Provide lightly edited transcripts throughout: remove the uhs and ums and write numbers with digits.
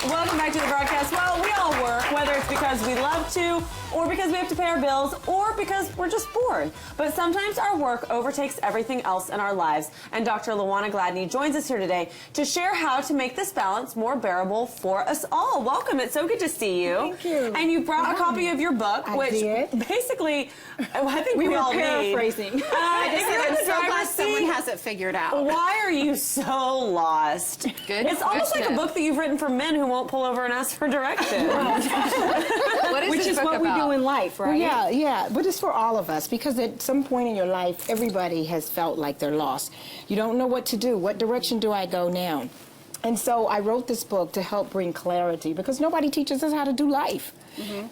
Welcome back to the broadcast. Well, we all work, whether it's because we love to, or because we have to pay our bills, or because we're just bored. But sometimes our work overtakes everything else in our lives. And Dr. Lawana Gladney joins us here today to share how to make this balance more bearable for us all. Welcome. It's so good to see you. Thank you. And you brought a copy of your book, which basically, I think we all paraphrasing. need. I'm so glad someone has it figured out. Why are you so lost? Good It's almost like a book that you've written for men who won't pull over and ask for directions. Which is what we do in life, right? Well, yeah, but it's for all of us, because at some point in your life, everybody has felt like they're lost. You don't know what to do. What direction do I go now? And so I wrote this book to help bring clarity, because nobody teaches us how to do life.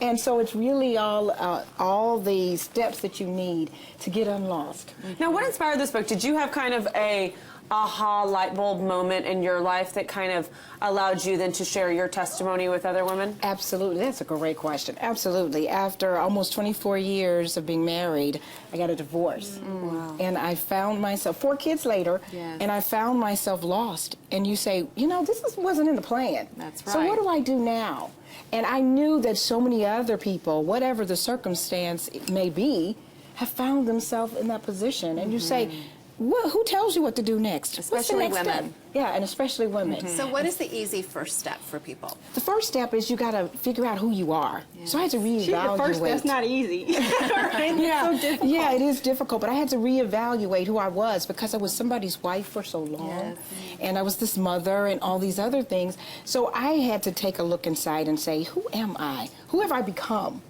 And so it's really all the steps that you need to get unlost. Now, what inspired this book? Did you have kind of a aha light bulb moment in your life that kind of allowed you then to share your testimony with other women? Absolutely. That's a great question. Absolutely. After almost 24 years of being married, I got a divorce. Wow. And I found myself, 4 kids later, and I found myself lost. And you say, you know, wasn't in the plan. That's right. So what do I do now? And I knew that so many other people, whatever the circumstance it may be, have found themselves in that position. And you say, who tells you what to do next? Especially What's the next women. step? Yeah, and especially women. So what is the easy first step for people? The first step is you got to figure out who you are. So I had to reevaluate. First, that's not easy. Right? Yeah, It's so difficult. yeah, it is difficult, but I had to reevaluate who I was, because I was somebody's wife for so long, and I was this mother and all these other things. So I had to take a look inside and say, who am I? Who have I become?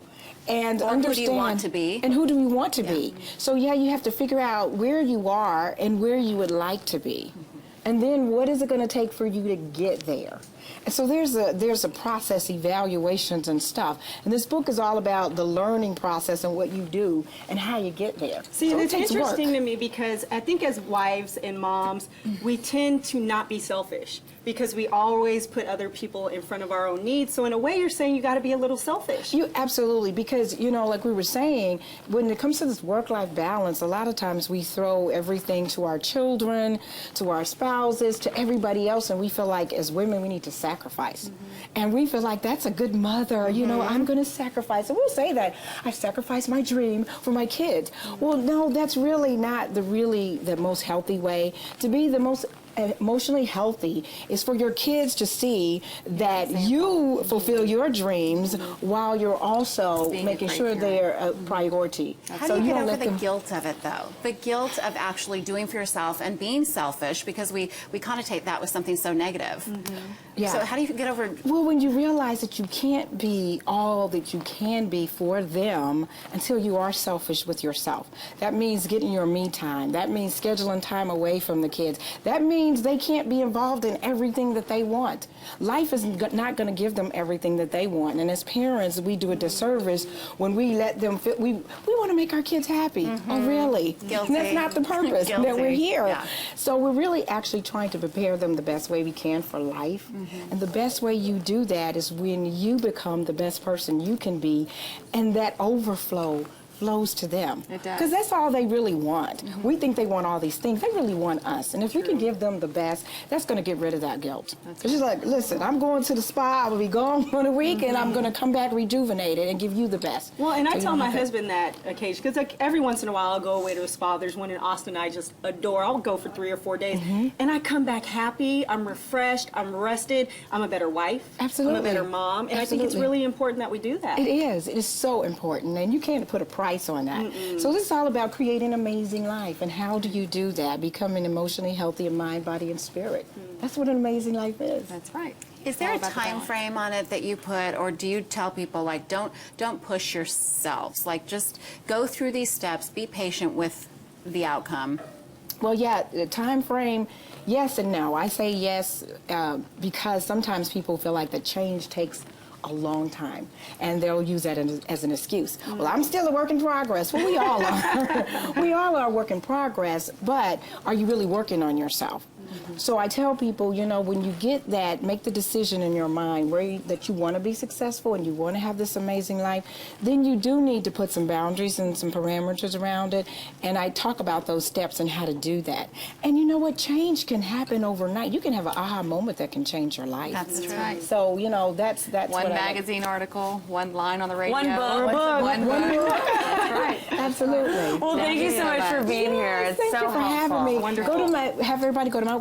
And Or understand, who do you want to be? and who do we want to be. So yeah, you have to figure out where you are and where you would like to be, and then what is it going to take for you to get there. And so there's a process, evaluations and stuff. And this book is all about the learning process and what you do and how you get there. See, so and it it's takes interesting work. to me, because I think as wives and moms, we tend to not be selfish, because we always put other people in front of our own needs. So in a way, you're saying you got to be a little selfish. You absolutely, because you know, like we were saying, when it comes to this work-life balance, a lot of times we throw everything to our children, to our spouses, to everybody else, and we feel like as women we need to sacrifice. And we feel like that's a good mother, you know, I'm going to sacrifice. And we'll say that, I sacrificed my dream for my kids. Well, no, that's really not the most healthy way. To be the most emotionally healthy is for your kids to see that you fulfill your dreams while you're also making sure they're a priority. How do you get over the guilt of it, though? The guilt of actually doing for yourself and being selfish, because we connotate that with something so negative. Yeah. So how do you get over? Well, when you realize that you can't be all that you can be for them until you are selfish with yourself. That means getting your me time. That means scheduling time away from the kids. That means they can't be involved in everything that they want. Life is not going to give them everything that they want. And as parents, we do a disservice when we let them feel, we want to make our kids happy. Oh, really? Guilty. And that's not the purpose that we're here. Yeah. So we're really actually trying to prepare them the best way we can for life. And the best way you do that is when you become the best person you can be, and that overflow flows to them. It does. Because that's all they really want. We think they want all these things. They really want us. And if we can give them the best, that's going to get rid of that guilt. It's just like, listen, I'm going to the spa. I will be gone for a week, and I'm going to come back rejuvenated and give you the best. Well, and I So you tell don't my have to- husband that occasion, because like every once in a while I'll go away to a spa. There's one in Austin I just adore. I'll go for 3 or 4 days, and I come back happy. I'm refreshed. I'm rested. I'm a better wife. Absolutely. I'm a better mom, and I think it's Absolutely. really important that we do that. It is. It is so important, and you can't put a price on that. So this is all about creating an amazing life, and how do you do that? Becoming emotionally healthy in mind, body, and spirit. That's what an amazing life is. That's right. Is there a time frame on it that you put, or do you tell people, like, don't push yourselves, like, just go through these steps, be patient with the outcome? Well, yeah, the time frame, yes and no. I say yes because sometimes people feel like the change takes a long time, and they'll use that as an excuse. Well, I'm still a work in progress. Well, we all are. We all are a work in progress, but are you really working on yourself? So I tell people, you know, when you get that, make the decision in your mind that you want to be successful and you want to have this amazing life, then you do need to put some boundaries and some parameters around it. And I talk about those steps and how to do that. And you know what? Change can happen overnight. You can have an aha moment that can change your life. That's right. So, you know, that's One what magazine article, one line on the radio. One book. One book. That's right. Absolutely. Well, thank you so much for being here. It's Thank so you for helpful. having me. Wonderful. Have everybody go to my.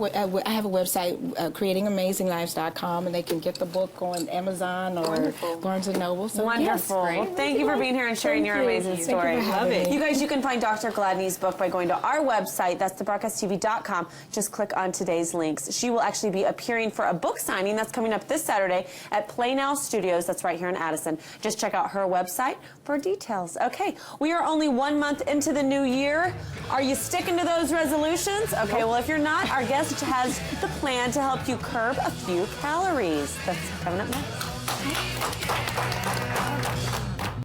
I have a website, creatingamazing.lives.com, and they can get the book on Amazon or Barnes and Noble. So Wonderful. Yes. Well, thank you for being here and sharing your amazing Thank story. you for having me. You guys, you can find Dr. Gladney's book by going to our website. That's thebroadcasttv.com. Just click on today's links. She will actually be appearing for a book signing that's coming up this Saturday at Play Now Studios. That's right here in Addison. Just check out her website for details. Okay, we are only 1 month into the new year. Are you sticking to those resolutions? Okay, well, if you're not, our guest has the plan to help you curb a few calories. That's coming up next.